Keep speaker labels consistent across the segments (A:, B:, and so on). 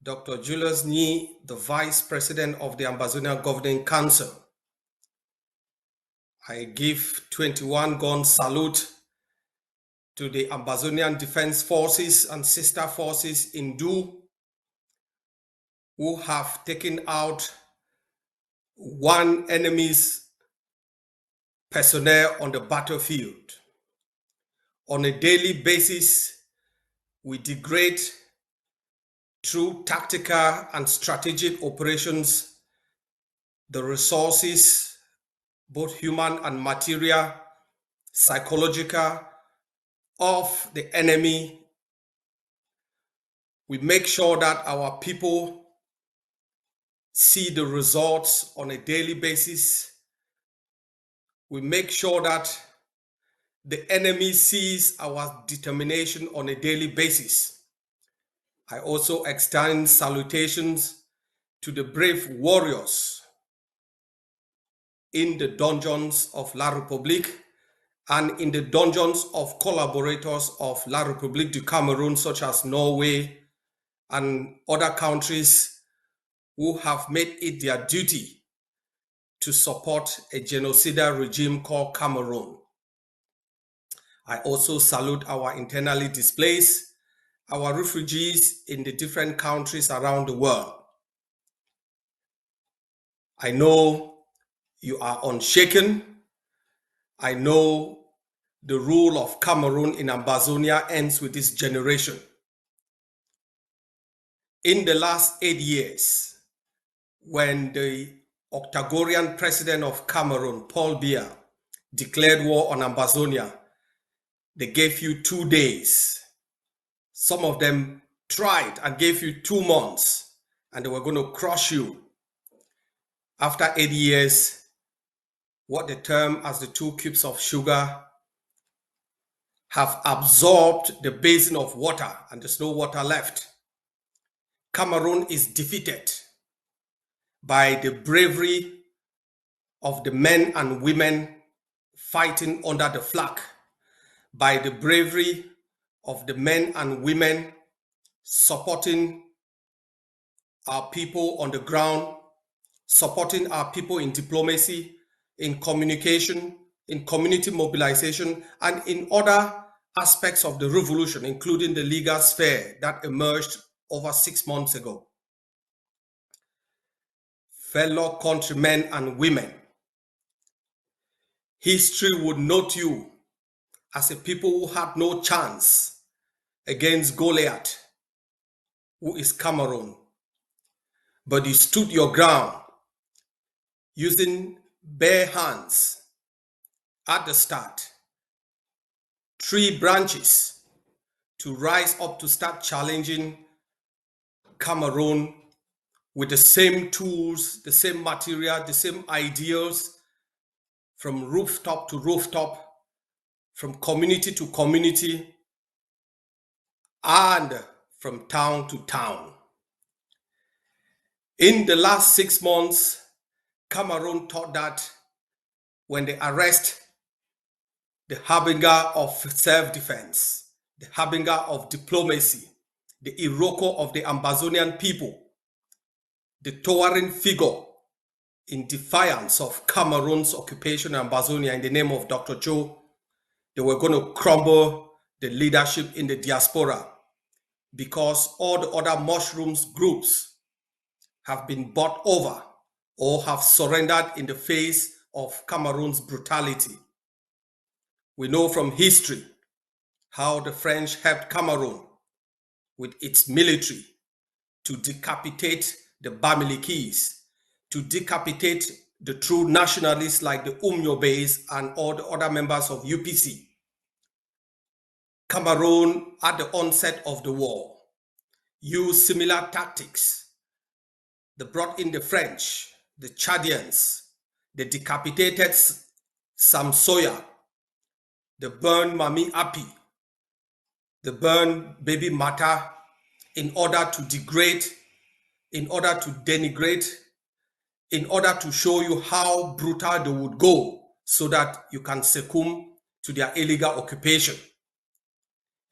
A: Dr. Julius Nyih, the Vice President of the Ambazonia Governing Council. I give 21 gun salute to the Ambazonian Defense Forces and sister forces in Du, who have taken out one enemy's personnel on the battlefield. On a daily basis, we degrade through tactical and strategic operations the resources, both human and material, psychological, of the enemy. We make sure that our people see the results on a daily basis. We make sure that the enemy sees our determination on a daily basis. I also extend salutations to the brave warriors in the dungeons of La République and in the dungeons of collaborators of La République du Cameroon, such as Norway and other countries who have made it their duty to support a genocidal regime called Cameroon. I also salute our internally displaced, our refugees in the different countries around the world. I know you are unshaken. I know the rule of Cameroon in Ambazonia ends with this generation. In the last 8 years, when the octogorian president of Cameroon, Paul Biya, declared war on Ambazonia, they gave you 2 days. Some of them tried and gave you 2 months, and they were going to crush you. After 8 years, what they term as the 2 cubes of sugar have absorbed the basin of water, and there's no water left. Cameroon is defeated by the bravery of the men and women fighting under the flag, by the bravery of the men and women supporting our people on the ground, supporting our people in diplomacy, in communication, in community mobilization, and in other aspects of the revolution, including the legal sphere that emerged over 6 months ago. Fellow countrymen and women, history would note you as a people who had no chance against Goliath, who is Cameroon. But you stood your ground using bare hands at the start, 3 branches to rise up to start challenging Cameroon with the same tools, the same material, the same ideals, from rooftop to rooftop, from community to community, and from town to town. In the last 6 months, Cameroon thought that when they arrest the harbinger of self-defense, the harbinger of diplomacy, the Iroko of the Ambazonian people, the towering figure in defiance of Cameroon's occupation of Ambazonia in the name of Dr. Cho, they were going to crumble the leadership in the diaspora, because all the other mushrooms groups have been bought over or have surrendered in the face of Cameroon's brutality. We know from history how the French helped Cameroon with its military to decapitate the Bamilikis, to decapitate the true nationalists like the Umyobes and all the other members of UPC. Cameroon, at the onset of the war, used similar tactics. They brought in the French, the Chadians, they decapitated Sam Soya, they burned Mami Api, they burned Baby Mata in order to degrade, in order to denigrate, in order to show you how brutal they would go so that you can succumb to their illegal occupation.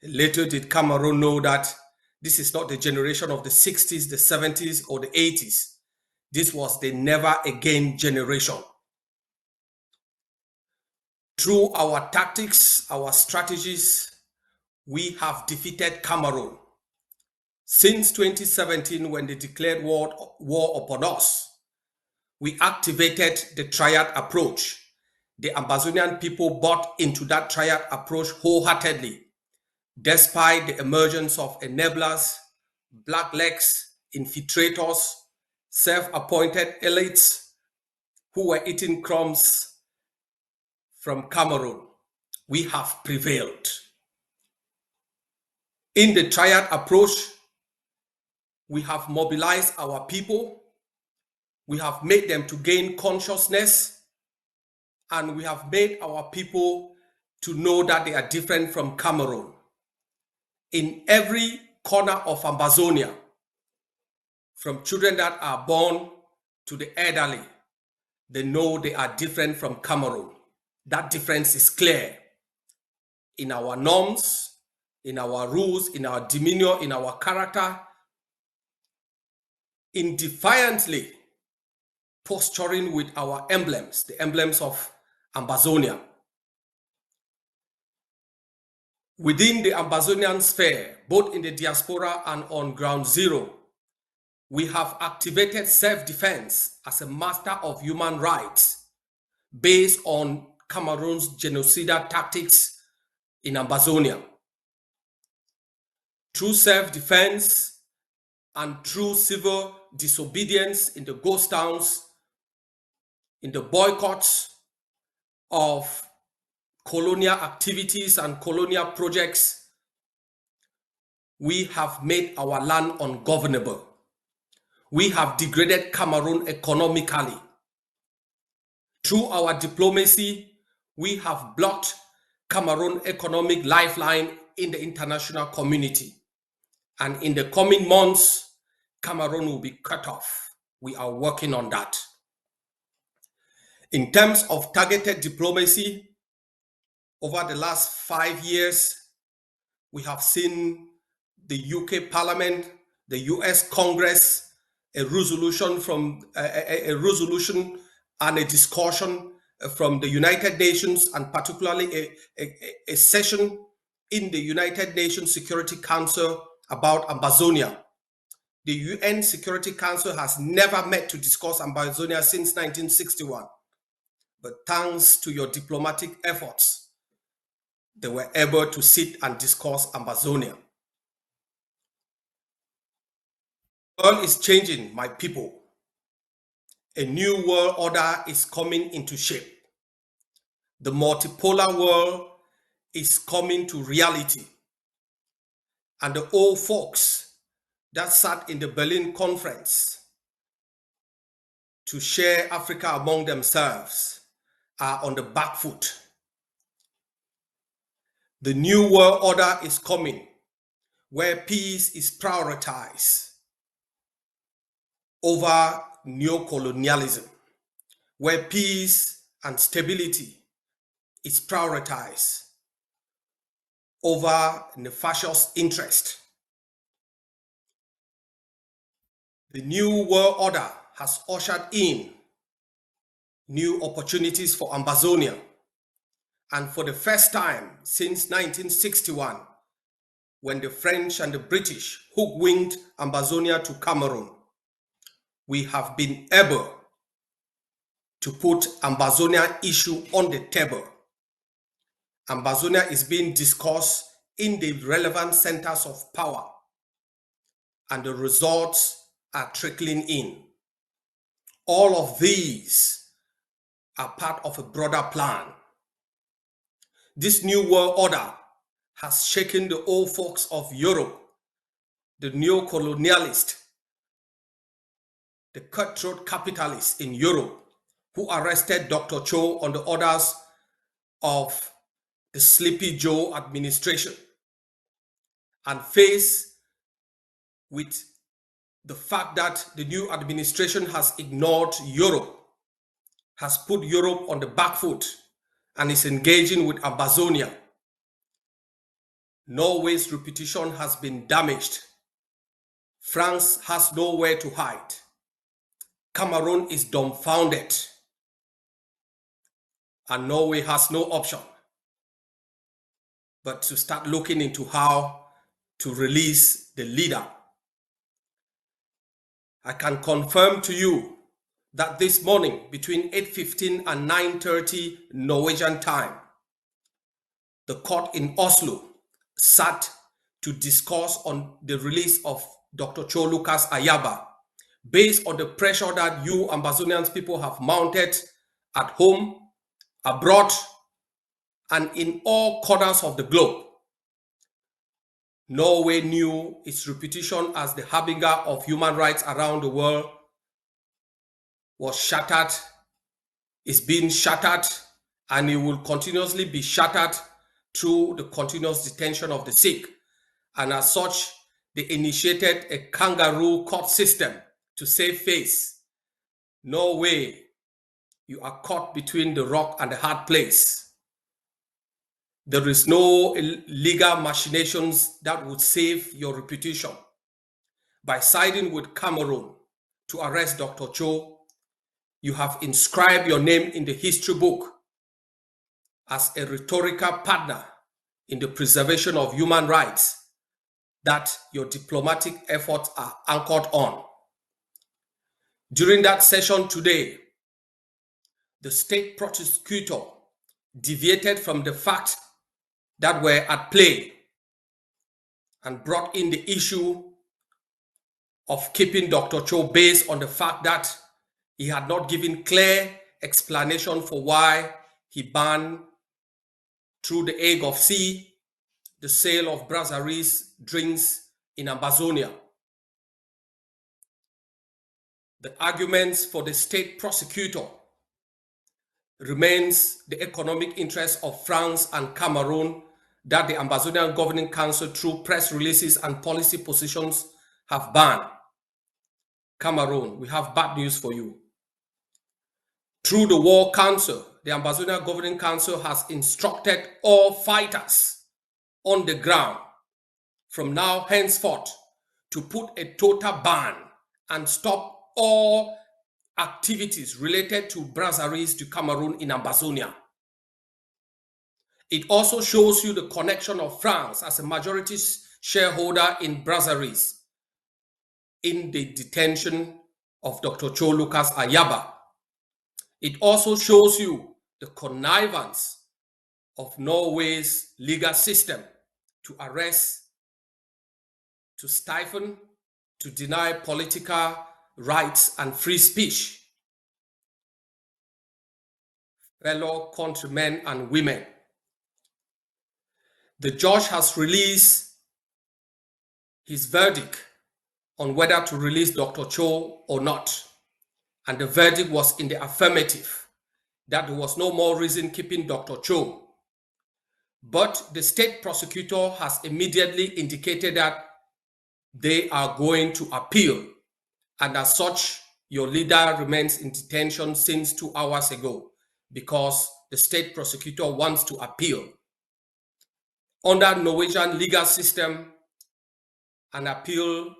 A: Later did Cameroon know that This is not the generation of the 60s, the 70s, or the 80s. This was the never again generation. Through our tactics, our strategies, we have defeated Cameroon. Since 2017, when they declared war upon us, we activated the triad approach. The Ambazonian people bought into that triad approach wholeheartedly, despite the emergence of enablers, blacklegs, infiltrators, self-appointed elites who were eating crumbs from Cameroon. We have prevailed. In the triad approach, we have mobilized our people, we have made them to gain consciousness, and we have made our people to know that they are different from Cameroon. In every corner of Ambazonia, from children that are born to the elderly, they know they are different from Cameroon. That difference is clear in our norms, in our rules, in our demeanor, in our character, in defiantly posturing with our emblems, the emblems of Ambazonia. Within the Ambazonian sphere, both in the diaspora and on ground zero, we have activated self-defense as a master of human rights based on Cameroon's genocidal tactics in Ambazonia. Through self-defense and through civil disobedience in the ghost towns, in the boycotts of colonial activities and colonial projects, we have made our land ungovernable. We have degraded Cameroon economically. Through our diplomacy, we have blocked Cameroon economic lifeline in the international community. And in the coming months, Cameroon will be cut off. We are working on that. In terms of targeted diplomacy, over the last 5 years, we have seen the UK Parliament, the US Congress, a resolution and a discussion from the United Nations, and particularly a session in the United Nations Security Council about Ambazonia. The UN Security Council has never met to discuss Ambazonia since 1961. But thanks to your diplomatic efforts, they were able to sit and discuss Ambazonia. The world is changing, my people. A new world order is coming into shape. The multipolar world is coming to reality. And the old folks that sat in the Berlin conference to share Africa among themselves are on the back foot. The new world order is coming, where peace is prioritized over neocolonialism, where peace and stability is prioritized over nefarious interest. The new world order has ushered in new opportunities for Ambazonia. And for the first time since 1961, when the French and the British hook-winged Ambazonia to Cameroon, we have been able to put Ambazonia issue on the table. Ambazonia is being discussed in the relevant centers of power, and the results are trickling in. All of these are part of a broader plan. This new world order has shaken the old folks of Europe, the neo-colonialists, the cutthroat capitalists in Europe who arrested Dr. Cho on the orders of the Sleepy Joe administration, and faced with the fact that the new administration has ignored Europe, has put Europe on the back foot, and is engaging with Ambazonia. Norway's reputation has been damaged France has nowhere to hide. Cameroon is dumbfounded, and Norway has no option but to start looking into how to release the leader. I can confirm to you that this morning between 8:15 and 9:30 Norwegian time, the court in Oslo sat to discuss on the release of Dr. Cho Ayaba based on the pressure that you Ambazonians people have mounted at home, abroad, and in all corners of the globe. Norway knew its reputation as the harbinger of human rights around the world was shattered, is being shattered, and it will continuously be shattered through the continuous detention of the sick. And as such, they initiated a kangaroo court system to save face. Norway, you are caught between the rock and the hard place. There is no legal machinations that would save your reputation. By siding with Cameroon to arrest Dr. Cho, you have inscribed your name in the history book as a rhetorical partner in the preservation of human rights that your diplomatic efforts are anchored on. During that session today, the state prosecutor deviated from the facts that were at play and brought in the issue of keeping Dr. Cho based on the fact that he had not given clear explanation for why he banned through the AGovC the sale of brasseries drinks in Ambazonia. The arguments for the state prosecutor remains the economic interests of France and Cameroon that the Ambazonia Governing Council through press releases and policy positions have banned. Cameroon, we have bad news for you. Through the War Council, the Ambazonia Governing Council has instructed all fighters on the ground from now henceforth to put a total ban and stop all activities related to brasseries to Cameroon in Ambazonia. It also shows you the connection of France as a majority shareholder in brasseries in the detention of Dr. Cho Ayaba. It also shows you the connivance of Norway's legal system to arrest, to stifle, to deny political rights and free speech. Fellow countrymen and women, the judge has released his verdict on whether to release Dr. Cho or not. And the verdict was in the affirmative, that there was no more reason keeping Dr. Cho. But the state prosecutor has immediately indicated that they are going to appeal. And as such, your leader remains in detention since 2 hours ago because the state prosecutor wants to appeal. Under Norwegian legal system, an appeal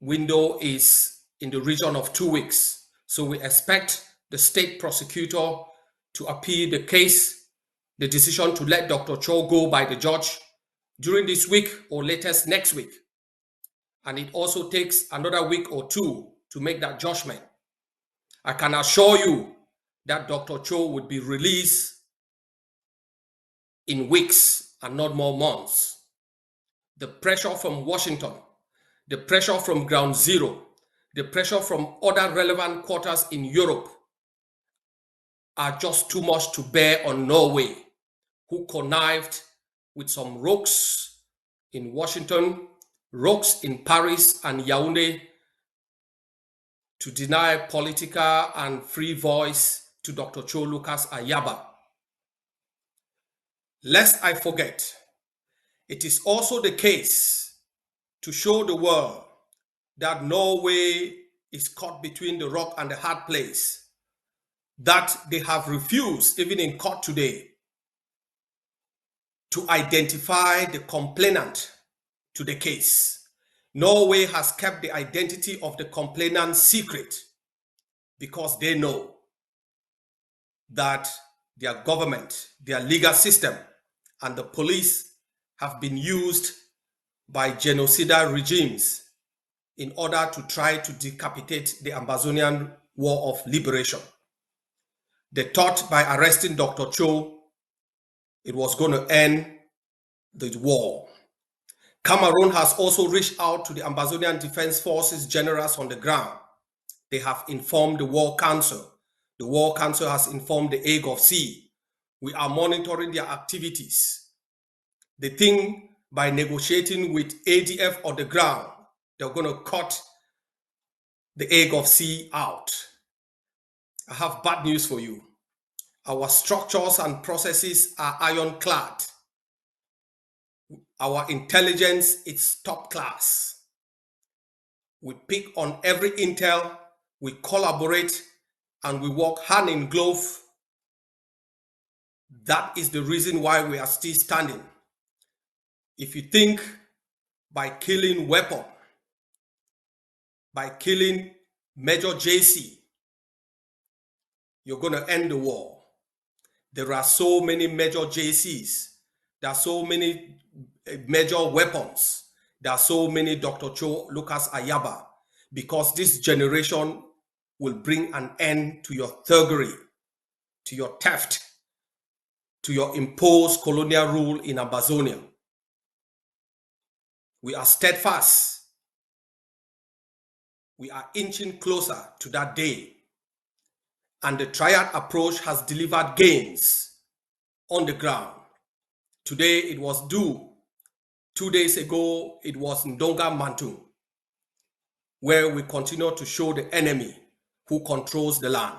A: window is in the region of 2 weeks. So we expect the state prosecutor to appeal the case, the decision to let Dr. Cho go by the judge during this week or latest next week. And it also takes another week or two to make that judgment. I can assure you that Dr. Cho would be released in weeks and not more months. The pressure from Washington, the pressure from Ground Zero, the pressure from other relevant quarters in Europe are just too much to bear on Norway, who connived with some rogues in Washington, rogues in Paris and Yaoundé to deny political and free voice to Dr. Cho Ayaba. Lest I forget, it is also the case to show the world that Norway is caught between the rock and the hard place, that they have refused, even in court today, to identify the complainant to the case. Norway has kept the identity of the complainant secret because they know that their government, their legal system, and the police have been used by genocidal regimes in order to try to decapitate the Ambazonian War of Liberation. They thought by arresting Dr. Cho, it was going to end the war. Cameroon has also reached out to the Ambazonian Defense Forces generals on the ground. They have informed the War Council. The War Council has informed the AGovC. We are monitoring their activities. They think by negotiating with ADF on the ground, they're going to cut the AGovC out. I have bad news for you. Our structures and processes are ironclad. Our intelligence is top class. We pick on every intel, we collaborate, and we work hand in glove. That is the reason why we are still standing. If you think by killing weapon, by killing Major JC, you're going to end the war. There are so many Major JCs. There are so many major weapons. There are so many Dr. Cho Ayaba, because this generation will bring an end to your thuggery, to your theft, to your imposed colonial rule in Ambazonia. We are steadfast. We are inching closer to that day. And the triad approach has delivered gains on the ground. Today it was due. 2 days ago, it was Ndonga Mantu, where we continue to show the enemy who controls the land.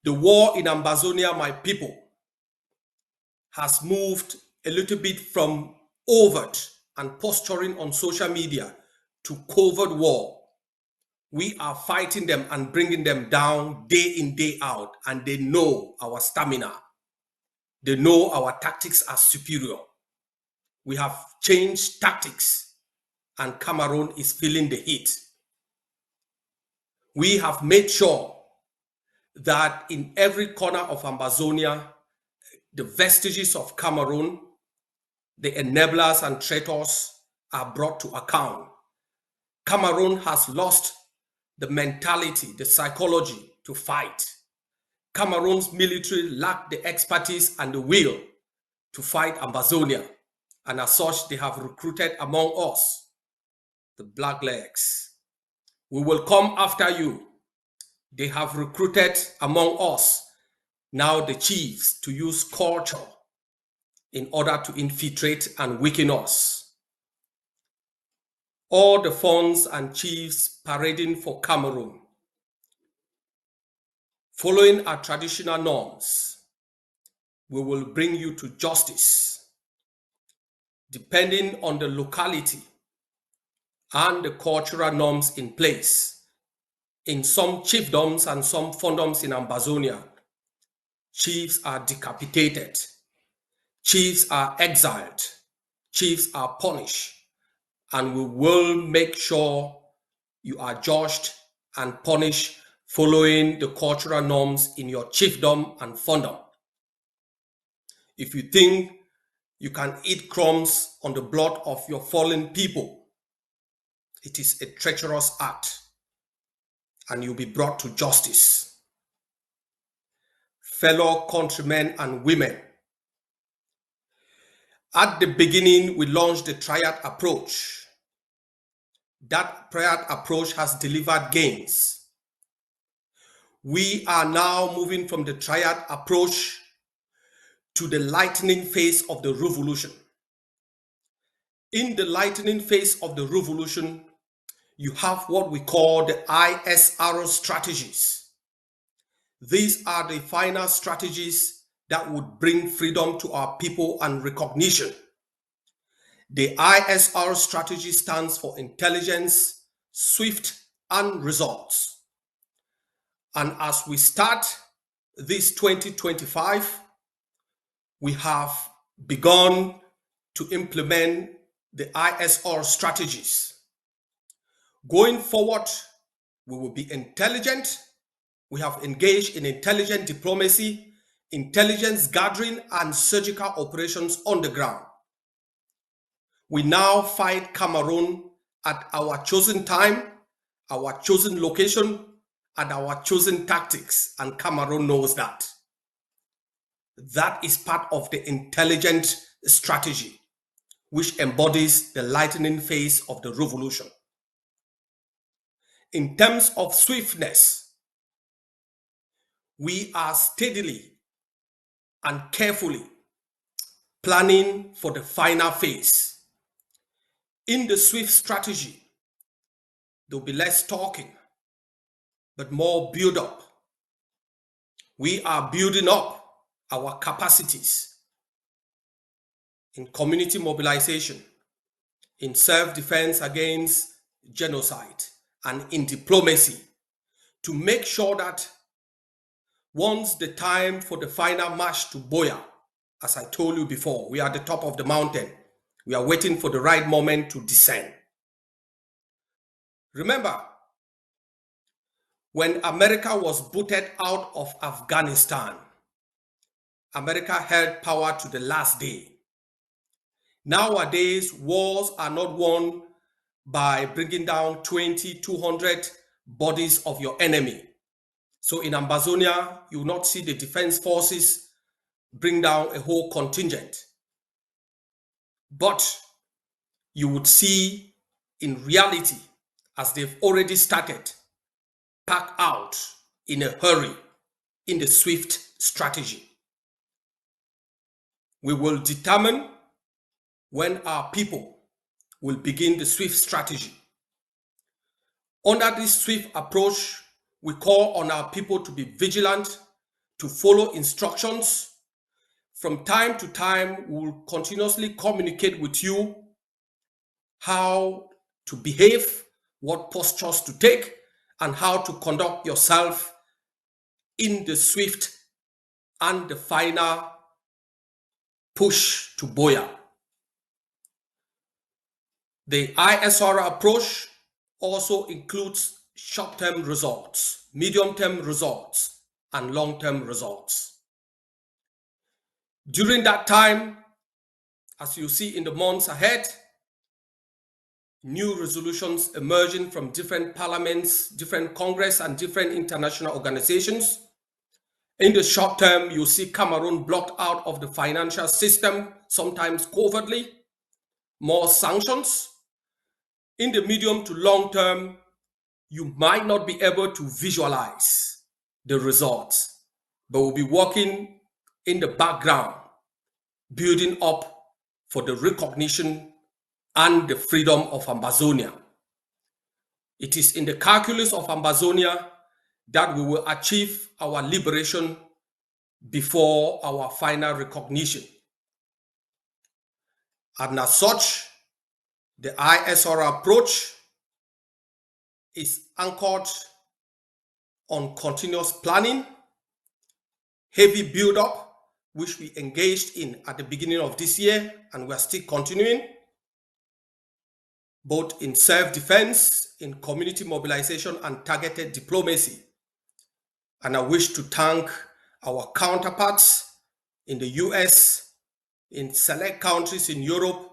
A: The war in Ambazonia, my people, has moved a little bit from overt and posturing on social media to covert war. We are fighting them and bringing them down day in, day out, and they know our stamina. They know our tactics are superior. We have changed tactics, and Cameroon is feeling the heat. We have made sure that in every corner of Ambazonia, the vestiges of Cameroon, the enablers and traitors, are brought to account. Cameroon has lost the mentality, the psychology to fight. Cameroon's military lacked the expertise and the will to fight Ambazonia. And as such, they have recruited among us the blacklegs. We will come after you. They have recruited among us now the chiefs to use culture in order to infiltrate and weaken us. All the funds and chiefs parading for Cameroon, following our traditional norms, we will bring you to justice. Depending on the locality and the cultural norms in place. In some chiefdoms and some fondoms in Ambazonia, chiefs are decapitated, chiefs are exiled, chiefs are punished, and we will make sure you are judged and punished following the cultural norms in your chiefdom and fondom. If you think you can eat crumbs on the blood of your fallen people, it is a treacherous act, and you'll be brought to justice. Fellow countrymen and women, at the beginning, we launched the triad approach. That triad approach has delivered gains. We are now moving from the triad approach to the lightening phase of the revolution. In the lightening phase of the revolution, you have what we call the ISR strategies. These are the final strategies that would bring freedom to our people and recognition. The ISR strategy stands for intelligence, swift, and results. And as we start this 2025, we have begun to implement the ISR strategies. Going forward, we will be intelligent. We have engaged in intelligent diplomacy, intelligence gathering, and surgical operations on the ground. We now fight Cameroon at our chosen time, our chosen location, and our chosen tactics, and Cameroon knows that. That is part of the intelligent strategy, which embodies the lightening phase of the revolution. In terms of swiftness, we are steadily and carefully planning for the final phase. In the swift strategy, there will be less talking, but more build up. We are building up our capacities in community mobilization, in self-defense against genocide, and in diplomacy to make sure that once the time for the final march to Buea, as I told you before, we are at the top of the mountain. We are waiting for the right moment to descend. Remember, when America was booted out of Afghanistan, America held power to the last day. Nowadays, wars are not won by bringing down 20, 200 bodies of your enemy. So in Ambazonia, you will not see the defense forces bring down a whole contingent. But you would see in reality, as they've already started, pack out in a hurry in the swift strategy. We will determine when our people will begin the swift strategy. Under this swift approach, we call on our people to be vigilant, to follow instructions. From time to time, we will continuously communicate with you how to behave, what postures to take, and how to conduct yourself in the swift and the final push to Buea. The ISR approach also includes short-term results, medium-term results, and long-term results. During that time, as you see in the months ahead, new resolutions emerging from different parliaments, different Congress, and different international organizations. In the short term, you see Cameroon blocked out of the financial system, sometimes covertly, more sanctions. In the medium to long term, you might not be able to visualize the results, but we'll be working in the background, building up for the recognition and the freedom of Ambazonia. It is in the calculus of Ambazonia that we will achieve our liberation before our final recognition. And as such, the ISR approach is anchored on continuous planning, heavy build-up, which we engaged in at the beginning of this year, and we're still continuing, both in self-defense, in community mobilization, and targeted diplomacy. And I wish to thank our counterparts in the US, in select countries in Europe,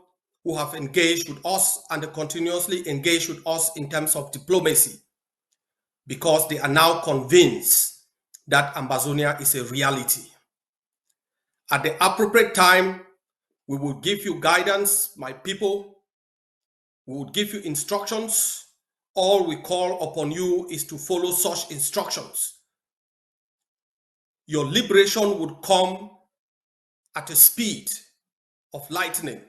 A: who have engaged with us and continuously engaged with us in terms of diplomacy, because they are now convinced that Ambazonia is a reality. At the appropriate time, we will give you guidance, my people. We will give you instructions. All we call upon you is to follow such instructions. Your liberation would come at a speed of lightning.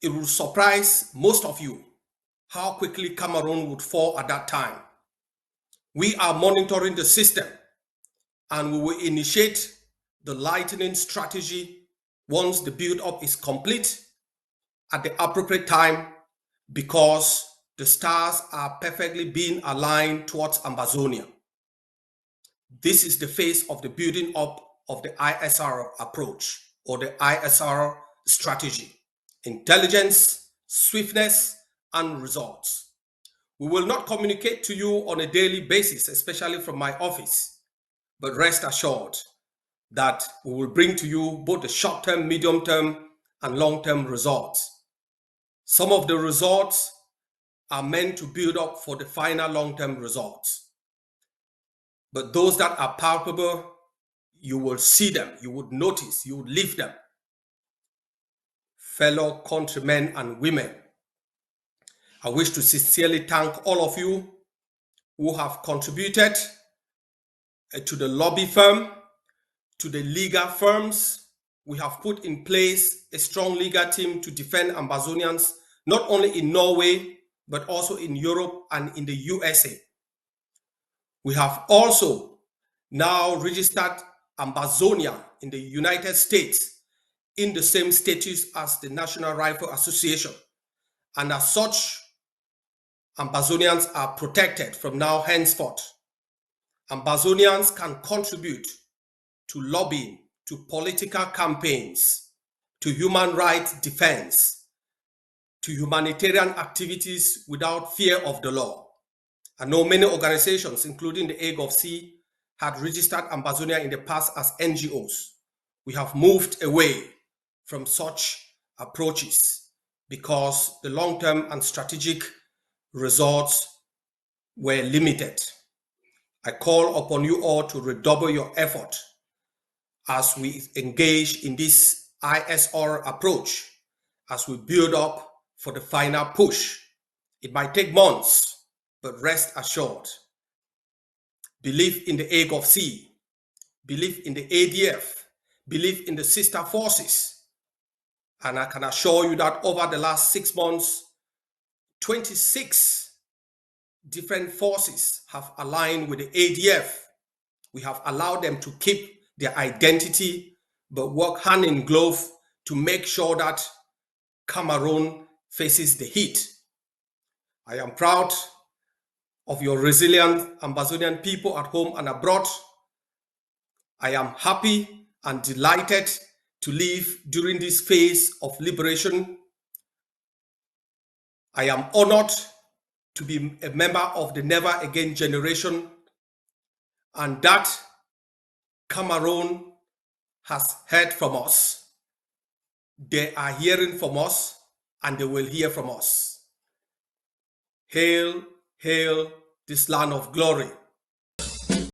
A: It will surprise most of you how quickly Cameroon would fall at that time. We are monitoring the system, and we will initiate the lightening strategy once the build-up is complete at the appropriate time, because the stars are perfectly being aligned towards Ambazonia. This is the phase of the building up of the ISR approach or the ISR strategy. intelligence, swiftness, and results. We will not communicate to you on a daily basis, especially from my office, but rest assured that we will bring to you both the short-term, medium-term, and long-term results. Some of the results are meant to build up for the final long-term results. But those that are palpable, you will see them, you would notice, you would live them. Fellow countrymen and women, I wish to sincerely thank all of you who have contributed to the lobby firm, to the legal firms. We have put in place a strong legal team to defend Ambazonians, not only in Norway, but also in Europe and in the USA. We have also now registered Ambazonia in the United States in the same status as the National Rifle Association. And as such, Ambazonians are protected from now henceforth. Ambazonians can contribute to lobbying, to political campaigns, to human rights defense, to humanitarian activities without fear of the law. I know many organizations, including the AGovC, had registered Ambazonia in the past as NGOs. We have moved away from such approaches because the long-term and strategic results were limited. I call upon you all to redouble your effort as we engage in this ISR approach, as we build up for the final push. It might take months, but rest assured. Believe in the AGovC, believe in the ADF, believe in the sister forces. And I can assure you that over the last 6 months, 26 different forces have aligned with the ADF. We have allowed them to keep their identity, but work hand in glove to make sure that Cameroon faces the heat. I am proud of your resilient Ambazonian people at home and abroad. I am happy and delighted to live during this phase of liberation. I am honored to be a member of the Never Again generation, and that Cameroon has heard from us. They are hearing from us, and they will hear from us. Hail, hail this land of glory.